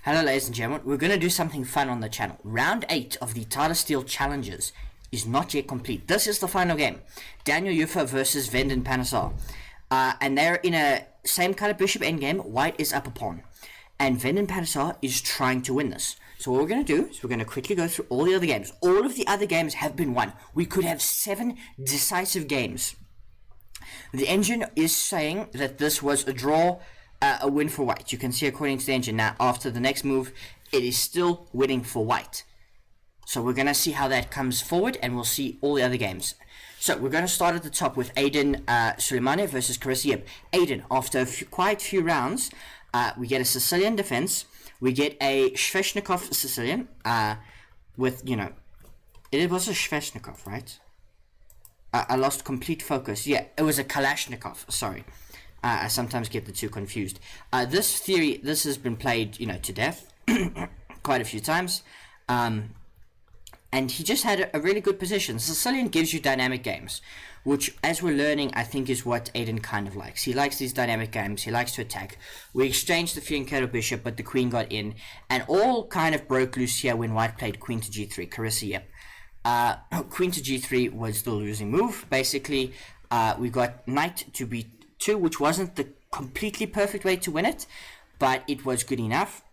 Hello ladies and gentlemen, we're going to do something fun on the channel. Round 8 of the Tata Steel Challengers is not yet complete. This is the final game. Daniil Yuffa versus FM Panesar. And they're in a same kind of bishop endgame. White is up a pawn. And FM Panesar is trying to win this. So what we're going to do is we're going to quickly go through all the other games. All of the other games have been won. We could have 7 decisive games. The engine is saying that this was a draw, a win for White. You can see according to the engine now, after the next move, it is still winning for White. So we're going to see how that comes forward, and we'll see all the other games. So we're going to start at the top with Aydin Suleymanli versus Carissa Yip. Aydin, after quite a few rounds, we get a Sicilian defense. We get a Sveshnikov Sicilian with, it was a Sveshnikov, right? I lost complete focus. Yeah, it was a Kalashnikov, sorry. I sometimes get the two confused. This has been played, to death quite a few times. And he just had a really good position. Sicilian gives you dynamic games, which, as we're learning, I think is what Aydin kind of likes. He likes these dynamic games. He likes to attack. We exchanged the Fianchetto bishop, but the queen got in. And all kind of broke loose here when White played queen to g3, Carissa Yip. Queen to g3 was the losing move. Basically, we got knight to b2, which wasn't the completely perfect way to win it, but it was good enough,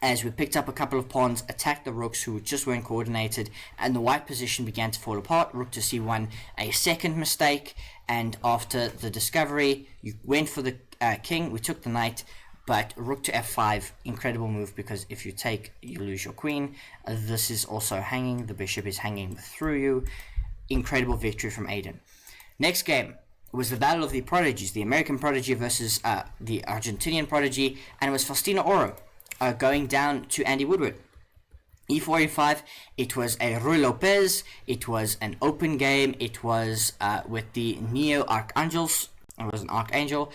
as we picked up a couple of pawns, attacked the rooks who just weren't coordinated, and the white position began to fall apart. Rook to c1, a second mistake, and after the discovery, you went for the king, we took the knight, but rook to f5, incredible move, because if you take, you lose your queen. This is also hanging, the bishop is hanging through you. Incredible victory from Aydin. Next game was the Battle of the Prodigies, the American Prodigy versus the Argentinian Prodigy, and it was Faustino Oro going down to Andy Woodward. e4, e5, it was a Ruy Lopez, it was an open game, it was with the Neo Archangels, it was an Archangel.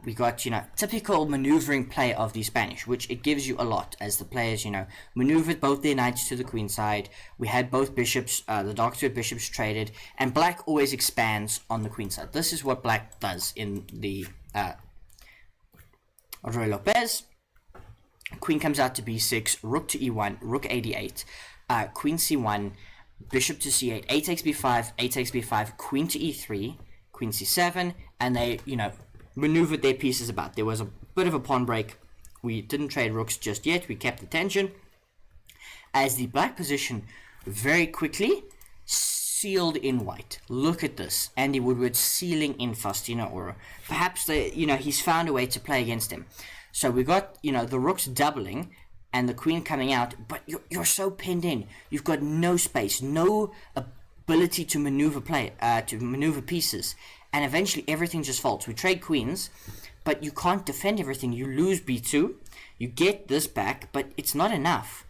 We got, typical maneuvering play of the Spanish, which it gives you a lot, as the players, maneuvered both their knights to the queen side. We had both bishops, the dark squared bishops traded, and black always expands on the queen side. This is what black does in the Ruy Lopez. Queen comes out to b6, rook to e1, rook a d8, queen c1, bishop to c8, a takes b5, a takes b5, queen to e3, queen c7, and they, maneuvered their pieces about. There was a bit of a pawn break. We didn't trade rooks just yet. We kept the tension, as the black position very quickly sealed in white. Look at this. Andy Woodward sealing in Faustino Oro. Perhaps, he's found a way to play against him. So we got, the rooks doubling and the queen coming out, but you're so pinned in. You've got no space, no ability to maneuver pieces. And eventually everything just falls. We trade queens, but you can't defend everything. You lose b2, you get this back, but it's not enough.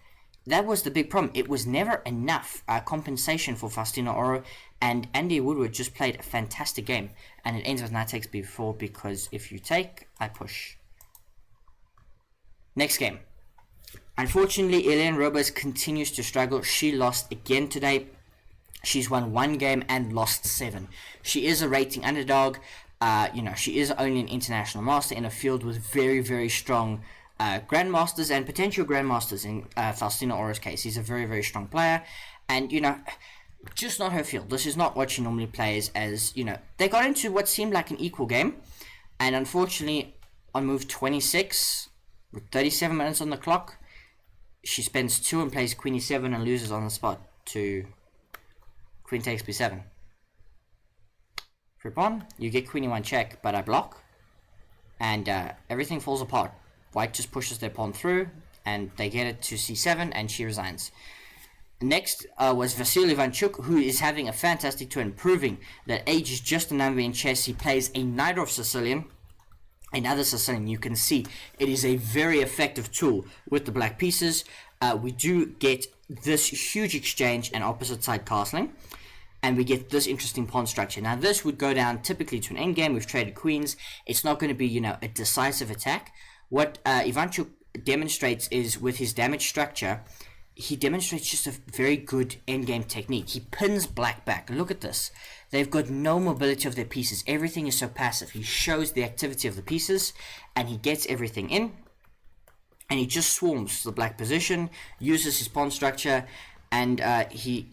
That was the big problem. It was never enough compensation for Faustino Oro, and Andy Woodward just played a fantastic game. And it ends with knight takes b4, because if you take, I push. Next game. Unfortunately, Eliane Robers continues to struggle. She lost again today. She's won 1 game and lost 7. She is a rating underdog. She is only an international master in a field with very, very strong grandmasters and potential grandmasters. In Faustino Oro's case, he's a very, very strong player. And, just not her field. This is not what she normally plays, as, they got into what seemed like an equal game. And unfortunately, on move 26... with 37 minutes on the clock, she spends 2 and plays queen e7 and loses on the spot to queen takes b7. For pawn, you get queen e1 check, but I block, and everything falls apart. White just pushes their pawn through, and they get it to c7, and she resigns. Next was Vasyl Ivanchuk, who is having a fantastic turn, proving that age is just a number in chess. He plays a Najdorf Sicilian. Another Sicilian. You can see it is a very effective tool with the black pieces. We do get this huge exchange and opposite side castling, and we get this interesting pawn structure. Now this would go down typically to an endgame. We've traded queens. It's not going to be, a decisive attack. What Ivanchuk demonstrates is, with his damage structure, he demonstrates just a very good endgame technique. He pins black back. Look at this. They've got no mobility of their pieces. Everything is so passive. He shows the activity of the pieces, and he gets everything in. and he just swarms the black position, uses his pawn structure, and he,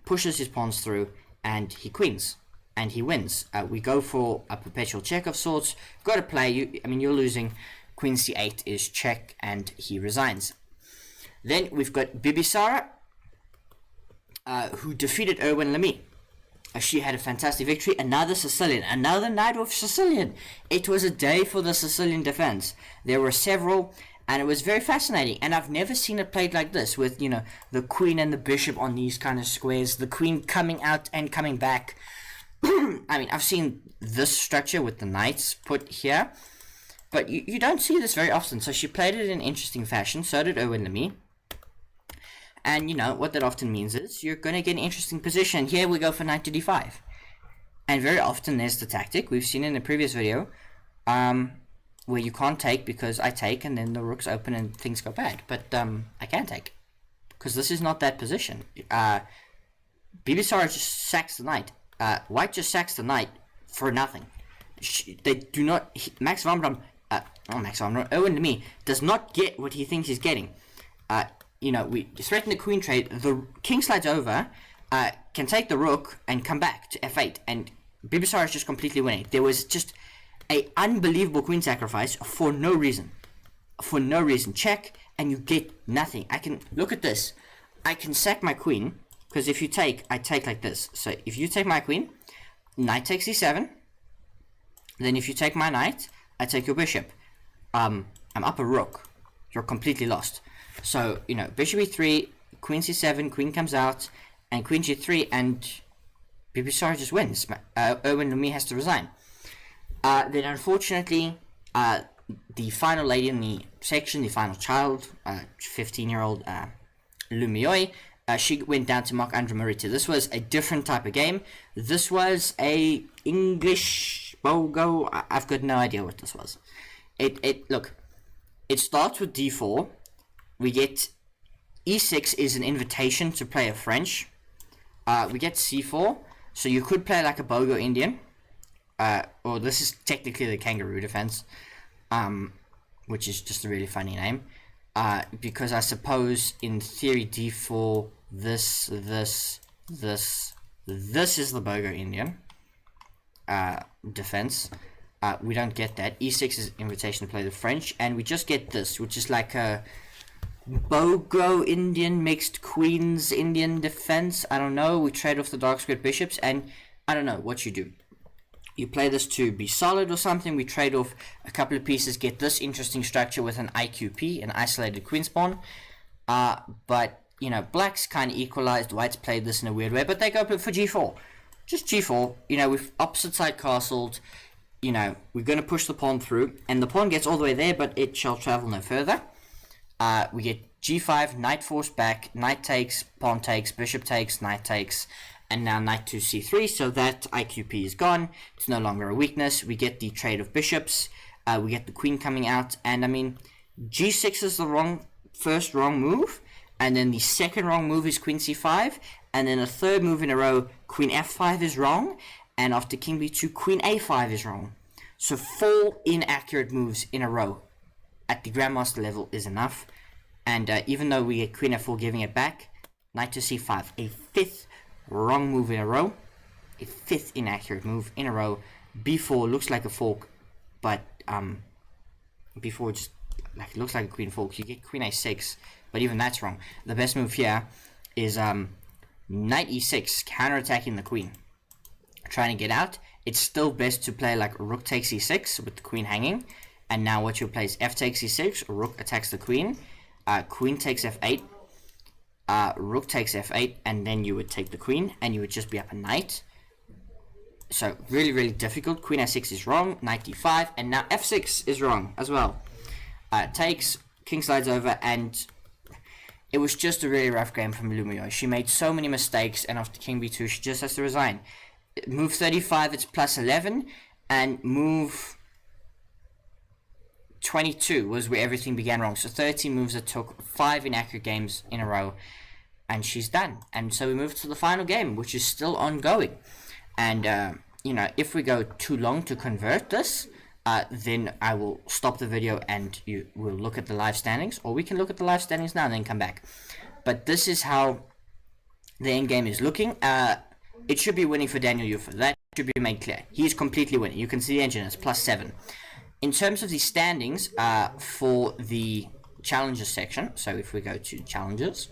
pushes his pawns through, and he queens, and he wins. We go for a perpetual check of sorts. Got to play. You're losing. Queen c8 is check, and he resigns. Then we've got Bibisara, who defeated Erwin Lamy. She had a fantastic victory. Another Sicilian, another knight of Sicilian. It was a day for the Sicilian defense. There were several, and it was very fascinating. And I've never seen it played like this, with the queen and the bishop on these kind of squares, the queen coming out and coming back. I've seen this structure with the knights put here, but you don't see this very often. So she played it in an interesting fashion. So did Erwin Lamy. And what that often means is you're going to get an interesting position. Here we go for knight to d5. And very often there's the tactic. We've seen it in a previous video, where you can't take because I take and then the rook's open and things go bad. But I can take, because this is not that position. Bibisara just sacks the knight. White just sacks the knight for nothing. They do not... Erwin Lamy does not get what he thinks he's getting. We threaten the queen trade. The king slides over, can take the rook and come back to f8, and Bibisara is just completely winning. There was just a unbelievable queen sacrifice for no reason. For no reason. Check, and you get nothing. I can look at this. I can sack my queen, because if you take, I take like this. So if you take my queen, knight takes e7. Then if you take my knight, I take your bishop. I'm up a rook. You're completely lost. So, bishop e3, queen c7, queen comes out, and queen g3, and Bibisara just wins. Erwin Lamy has to resign. Then, unfortunately, the final lady in the section, the final child, 15-year-old Miaoyi, she went down to Marc'Andria. This was a different type of game. This was a English BOGO. I've got no idea what this was. Look, it starts with d4. We get e6 is an invitation to play a French. We get c4, so you could play like a Bogo Indian. Or this is technically the kangaroo defense, which is just a really funny name. Because I suppose in theory d4, this is the Bogo Indian defense. We don't get that. e6 is invitation to play the French, and we just get this, which is like a Bogo Indian mixed Queens Indian defense. I don't know. We trade off the dark squared bishops, and I don't know what you do. You play this to be solid or something. We trade off a couple of pieces, get this interesting structure with an IQP, an isolated queen spawn. But black's kind of equalized. White's played this in a weird way, but they go for g4. Just g4. We've opposite side castled. We're going to push the pawn through, and the pawn gets all the way there, but it shall travel no further. We get g5, knight forced back, knight takes, pawn takes, bishop takes, knight takes, and now knight to c3, so that IQP is gone. It's no longer a weakness. We get the trade of bishops. We get the queen coming out, and g6 is the first wrong move, and then the second wrong move is queen c5, and then a third move in a row, queen f5 is wrong, and after king b2, queen a5 is wrong. So 4 inaccurate moves in a row at the grandmaster level is enough. And even though we get queen f4 giving it back, knight to c5, a 5th wrong move in a row, a 5th inaccurate move in a row. b4 looks like a fork, but b4 just looks like a queen fork. You get queen a6, but even that's wrong. The best move here is knight e6, counterattacking the queen, trying to get out. It's still best to play like rook takes e6 with the queen hanging. And now what you'll play is f takes e6, rook attacks the queen, queen takes f8, rook takes f8, and then you would take the queen, and you would just be up a knight. So really, really difficult. Queen a6 is wrong, knight d5, and now f6 is wrong as well. Takes, king slides over, and it was just a really rough game from Miaoyi. She made so many mistakes, and after king b2, she just has to resign. Move 35, it's plus 11, and move 22 was where everything began wrong. So 13 moves that took 5 inaccurate games in a row, and she's done. And so we move to the final game, which is still ongoing. And if we go too long to convert this, then I will stop the video and you will look at the live standings, or we can look at the live standings now and then come back. But this is how the end game is looking. It should be winning for Daniil Yuffa. That should be made clear. He's completely winning. You can see the engine is +7. In terms of the standings for the Challengers section, so if we go to Challengers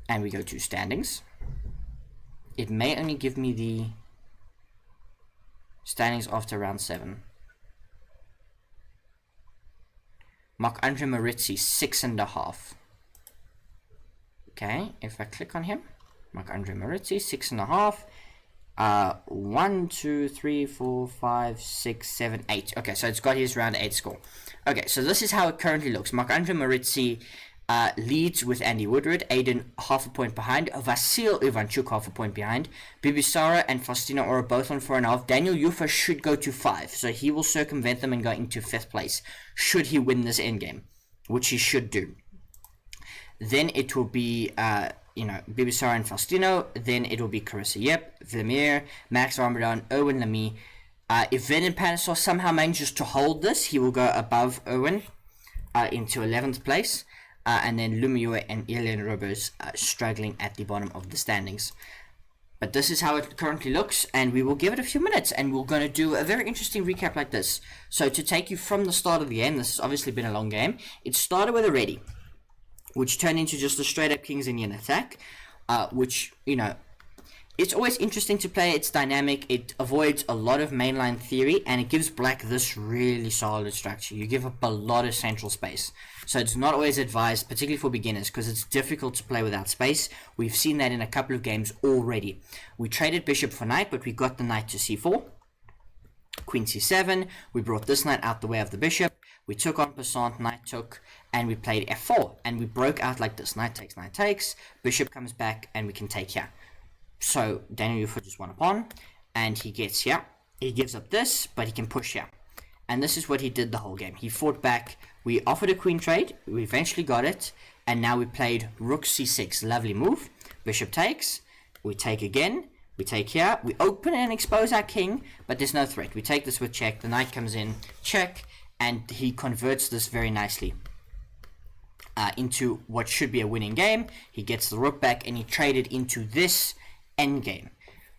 and we go to standings, it may only give me the standings after round 7. Marc'Andria Maurizzi 6.5. Okay, if I click on him, Marc'Andria Maurizzi 6.5. 1, 2, 3, 4, 5, 6, 7, 8. Okay, so it's got his round 8 score. Okay, so this is how it currently looks. Marc'Andria Maurizzi leads with Andy Woodward, Aydin half a point behind, Vasyl Ivanchuk half a point behind, Bibisara and Faustino are both on 4.5. Daniil Yuffa should go to 5, so he will circumvent them and go into 5th place, should he win this endgame, which he should do. Then it will be, Bibisara and Faustino. Then it will be Carissa Yip, Vladimir, Max Warmerdam, Erwin Lamy. If FM Panesar somehow manages to hold this, he will go above Erwin into 11th place. And then Miaoyi and Elian Roberts struggling at the bottom of the standings. But this is how it currently looks, and we will give it a few minutes, and we're going to do a very interesting recap like this. So to take you from the start of the game, this has obviously been a long game. It started with a ready, which turned into just a straight up King's Indian attack, which, it's always interesting to play. It's dynamic, it avoids a lot of mainline theory, and it gives black this really solid structure. You give up a lot of central space. So it's not always advised, particularly for beginners, because it's difficult to play without space. We've seen that in a couple of games already. We traded bishop for knight, but we got the knight to c4. Queen c7, we brought this knight out the way of the bishop. We took on passant, knight took, and we played f4, and we broke out like this. Knight takes, bishop comes back, and we can take here. So Daniil Yuffa just won a pawn, and he gets here. He gives up this, but he can push here. And this is what he did the whole game. He fought back. We offered a queen trade. We eventually got it. And now we played rook c6. Lovely move. Bishop takes. We take again. We take here. We open and expose our king, but there's no threat. We take this with check. The knight comes in. Check. And he converts this very nicely into what should be a winning game. He gets the rook back, and he traded into this endgame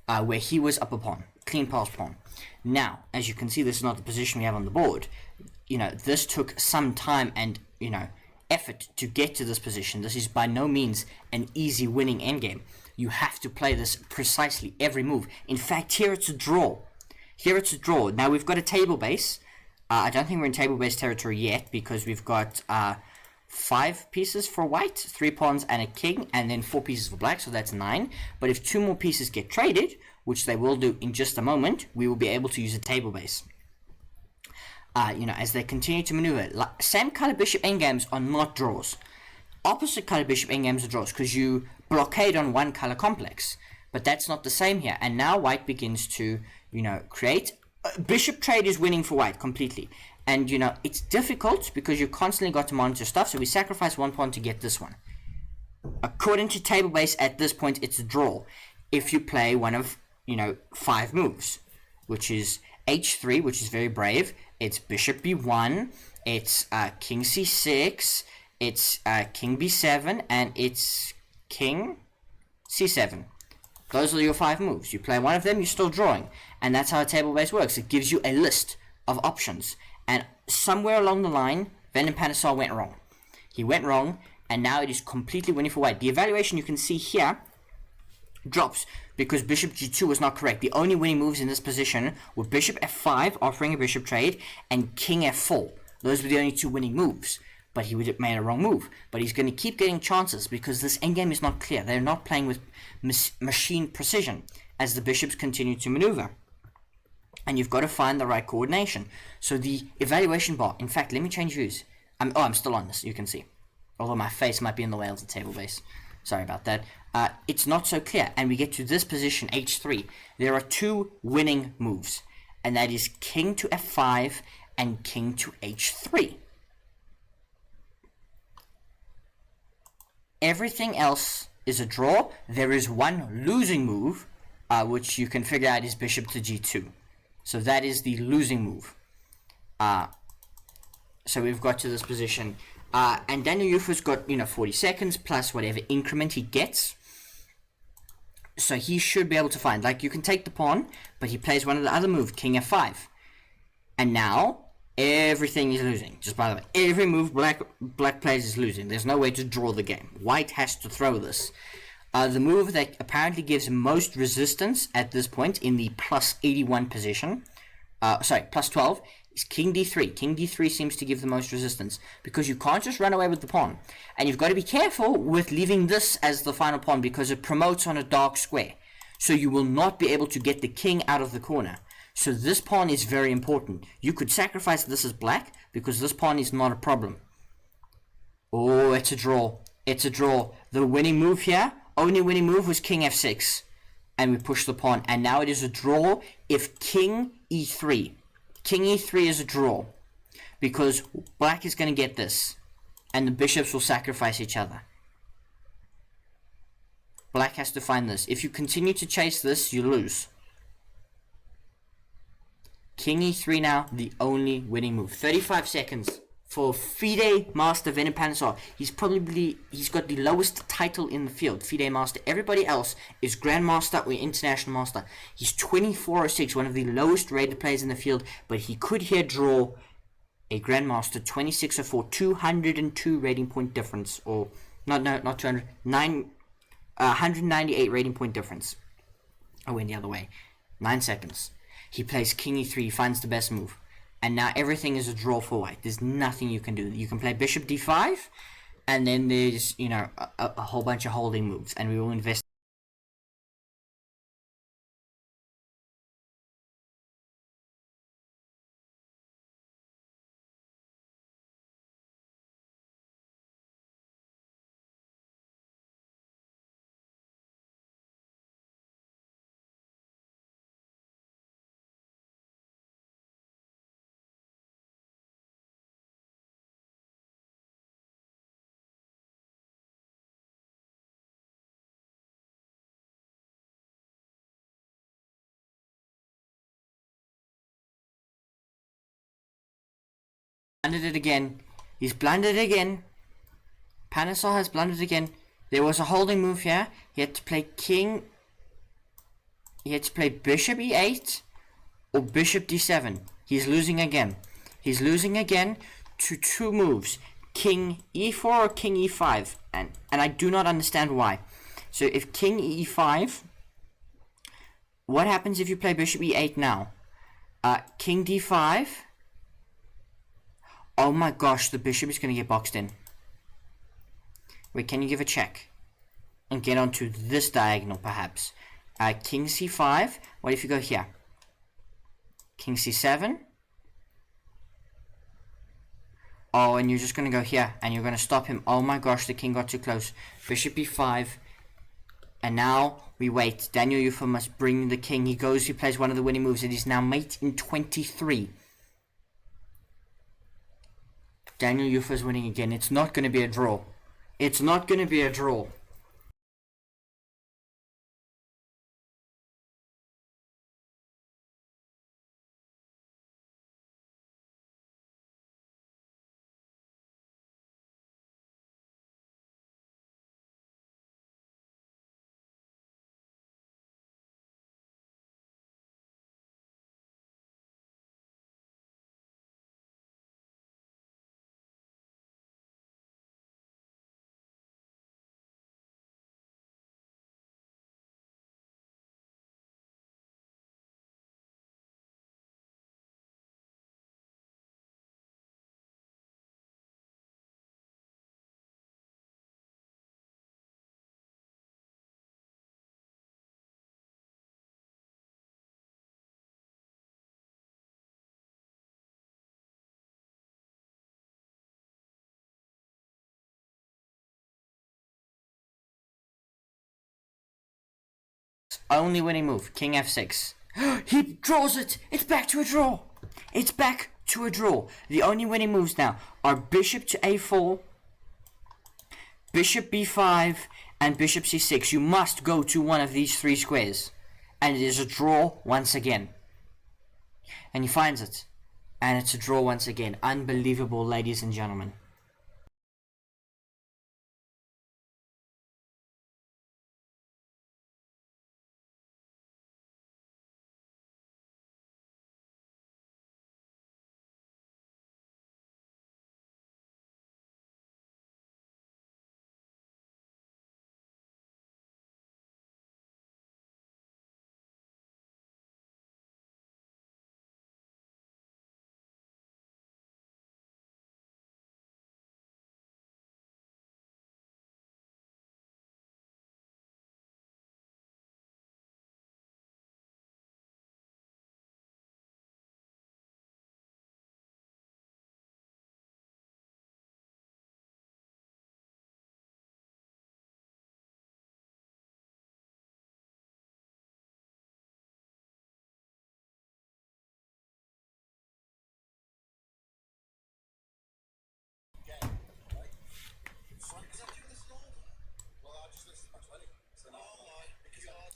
where he was up a pawn. Clean pass pawn. Now, as you can see, this is not the position we have on the board. This took some time and, effort to get to this position. This is by no means an easy winning endgame. You have to play this precisely every move. In fact, here it's a draw. Now, we've got a table base. I don't think we're in table base territory yet, because we've got 5 pieces for white, 3 pawns and a king, and then 4 pieces for black, so that's 9. But if 2 more pieces get traded, which they will do in just a moment, we will be able to use a table base. As they continue to maneuver. Same color bishop endgames are not draws. Opposite color bishop endgames are draws, because you blockade on one color complex. But that's not the same here. And now white begins to, create. Bishop trade is winning for white completely. And, it's difficult because you constantly got to monitor stuff, so we sacrifice 1 pawn to get this one. According to table base, at this point, it's a draw. If you play one of, 5 moves, which is h3, which is very brave. It's bishop b1, it's king c6, it's king b7, and it's king c7. Those are your 5 moves. You play one of them, you're still drawing. And that's how a table base works. It gives you a list of options. And somewhere along the line, FM Panesar went wrong. He went wrong, and now it is completely winning for white. The evaluation you can see here drops because bishop g2 was not correct. The only winning moves in this position were bishop f5, offering a bishop trade, and king f4. Those were the only 2 winning moves. But he would have made a wrong move. But he's going to keep getting chances because this endgame is not clear. They're not playing with machine precision as the bishops continue to maneuver. And you've got to find the right coordination. So the evaluation bar, in fact, let me change views. I'm still on this, you can see. Although my face might be in the way of the table base. Sorry about that. It's not so clear. And we get to this position, h3. There are 2 winning moves. And that is king to f5 and king to h3. Everything else is a draw. There is one losing move, which you can figure out is bishop to g2. So that is the losing move. So we've got to this position. And Daniil Yuffa's got, 40 seconds plus whatever increment he gets. So he should be able to find. Like, you can take the pawn, but he plays one of the other moves, king f5. And now, everything is losing. Just by the way, every move black plays is losing. There's no way to draw the game. White has to throw this. The move that apparently gives most resistance at this point in the plus 81 position, plus 12, is king d3. King d3 seems to give the most resistance, because you can't just run away with the pawn. And you've got to be careful with leaving this as the final pawn, because it promotes on a dark square. So you will not be able to get the king out of the corner. So this pawn is very important. You could sacrifice this as black, because this pawn is not a problem. Oh, it's a draw. It's a draw. The winning move here, only winning move, was king f6. And we push the pawn. And now it is a draw if king e3. King e3 is a draw, because black is going to get this. And the bishops will sacrifice each other. Black has to find this. If you continue to chase this, you lose. King e3 now, the only winning move. 35 seconds for FIDE Master FM Panesar. He's got the lowest title in the field, FIDE Master. Everybody else is Grandmaster or International Master. He's 2406, one of the lowest rated players in the field, but he could here draw a Grandmaster 2604, 202 rating point difference, or not 200, 198 rating point difference. I went the other way. 9 seconds. He plays king e3, he finds the best move. And now everything is a draw for white. There's nothing you can do. You can play bishop d5, and then there's, a whole bunch of holding moves. And we will invest. Blundered it again. He's blundered again. Panesar has blundered again. There was a holding move here. He had to play king. He had to play bishop e8 or bishop d7. He's losing again. He's losing again to two moves. King e4 or king e5. And I do not understand why. So if king e5, what happens if you play bishop e8 now? King d5. Oh my gosh, the bishop is going to get boxed in. Wait, can you give a check? And get onto this diagonal, perhaps. King c5. What if you go here? King c7. Oh, and you're just going to go here. And you're going to stop him. Oh my gosh, the king got too close. Bishop e5. And now we wait. Daniil Yuffa must bring the king. He goes, he plays one of the winning moves. It is now mate in 23. Daniil Yuffa is winning again. It's not going to be a draw. It's not going to be a draw. Only winning move, king f6. He draws it. It's back to a draw. It's back to a draw. The only winning moves now are bishop to a4, bishop b5, and bishop c6. You must go to one of these three squares. And it is a draw once again. And he finds it. And it's a draw once again. Unbelievable, ladies and gentlemen.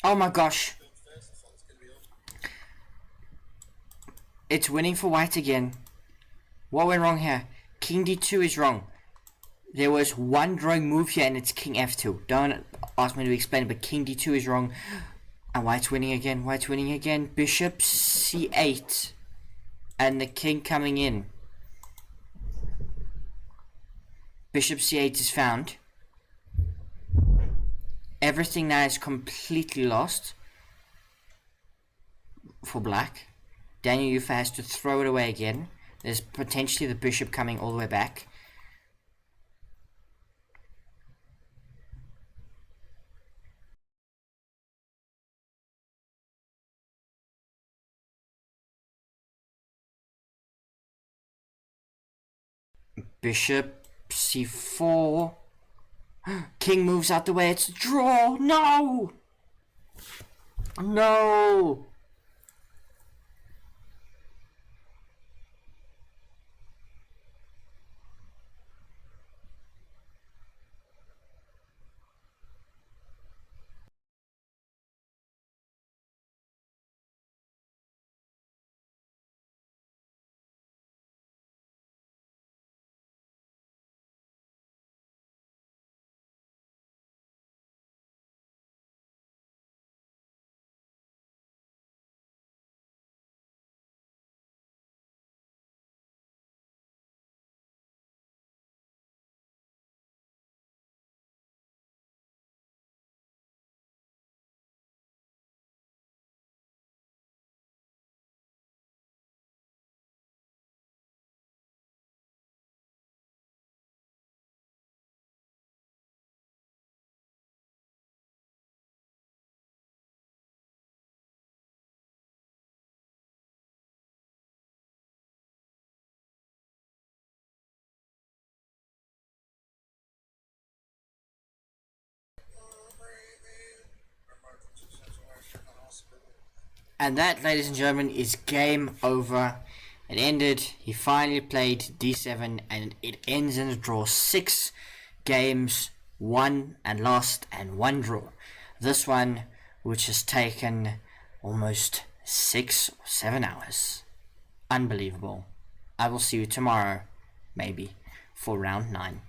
Oh my gosh. It's winning for white again. What went wrong here? King d2 is wrong. There was one drawing move here and it's king f2. Don't ask me to explain it, but king d2 is wrong. And white's winning again. White's winning again. Bishop c8. And the king coming in. Bishop c8 is found. Everything now is completely lost for black. Daniil Yuffa has to throw it away again. There's potentially the bishop coming all the way back. Bishop c4. King moves out the way. It's a draw. No! No! And that, ladies and gentlemen, is game over. It ended. He finally played d7 and it ends in a draw. 6 games, 1 and lost and 1 draw. This one, which has taken almost 6 or 7 hours. Unbelievable. I will see you tomorrow, maybe, for round 9.